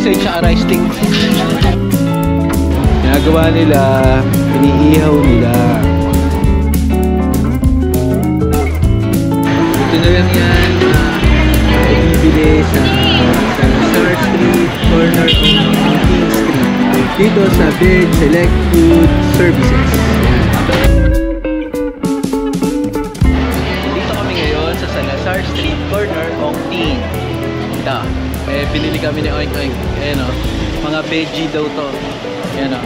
sausage at rice stick. Ginagawa nila, iniihaw nila. Ito na lang yan bibili sa Salazar Street, corner of King Street. Dito sa Veg Select Food Services. Dito kami ngayon sa Salazar Street, corner of King. Ito, binili kami ni Oink Oink. Ayan o, mga veggie daw to. Ayan o,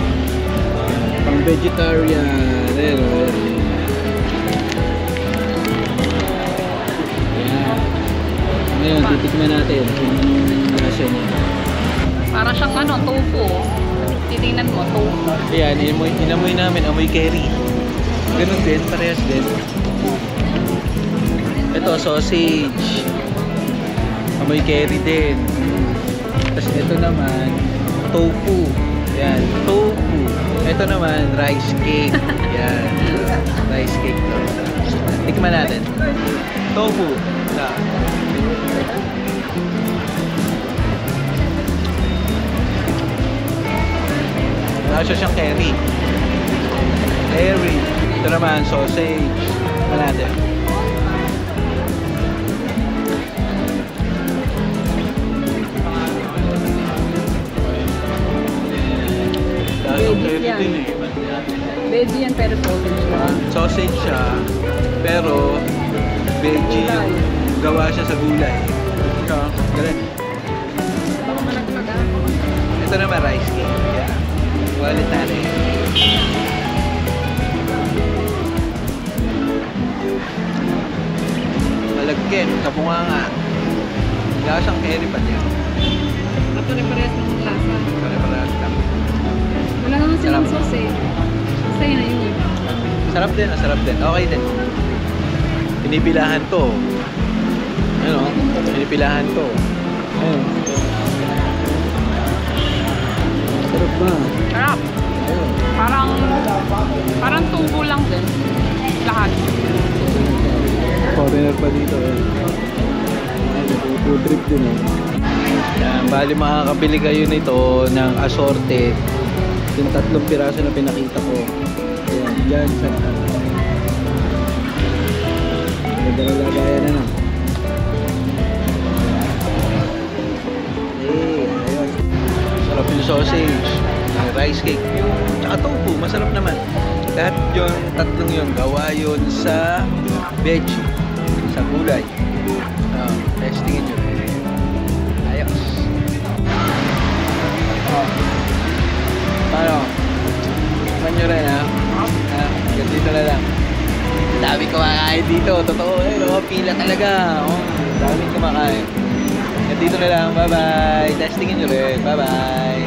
pang vegetarian. Ayan o, ngayon, titikman natin kung anong lasa niya. Para siyang ano, tofu. Titingnan mo, tofu. Ayan, inamoy namin, amoy curry. Ganun din, parehas din. Ito, sausage. Amoy curry din. Tapos ito naman, tofu. Ayan, tofu. Ito naman, rice cake. Ayan, rice cake to. Tikman natin. Tofu. Nasa siyang curry. Curry. Ito naman, sausage. Ito natin. Veggie yan. Veggie yan pero sausage siya. Sausage siya, pero veggie yung gawa siya sa gulay. Ito, galing. Baka malaglaga. Ito naman, rice cake. Yeah. Walit natin. Malagkit, kabunganga. Lasang curry pa niya. Pare-parehas ng lasa. Pare-parehas lang. Wala naman silang sauce eh. Sa'yo na yun. Sarap din, sarap din. Okay din. Pinipilahan to. Ano? Pinipilahan to. Ayun. Sarap ba? Sarap. Ayun. Parang tubo lang din. Lahat. Foreigner pa dito eh. Food trip din eh. Yan, bali makakabili kayo nito ng assorted. Yung 3 piraso na pinakita ko. Ayan, dyan sa naglalagayan na. Ayun. Sarap yung sausage, rice cake, tsaka tofu, masarap naman. Lahat yung 3 yun, gawa yun sa veggie, sa gulay. Testingin nyo. Ayos. Paano? Tikman nyo rin ha? Ganito na lang. Dami kumakain dito, totoo eh, pila talaga. Dami kumakain. Ganito na lang, bye bye. Testingin nyo rin, bye bye.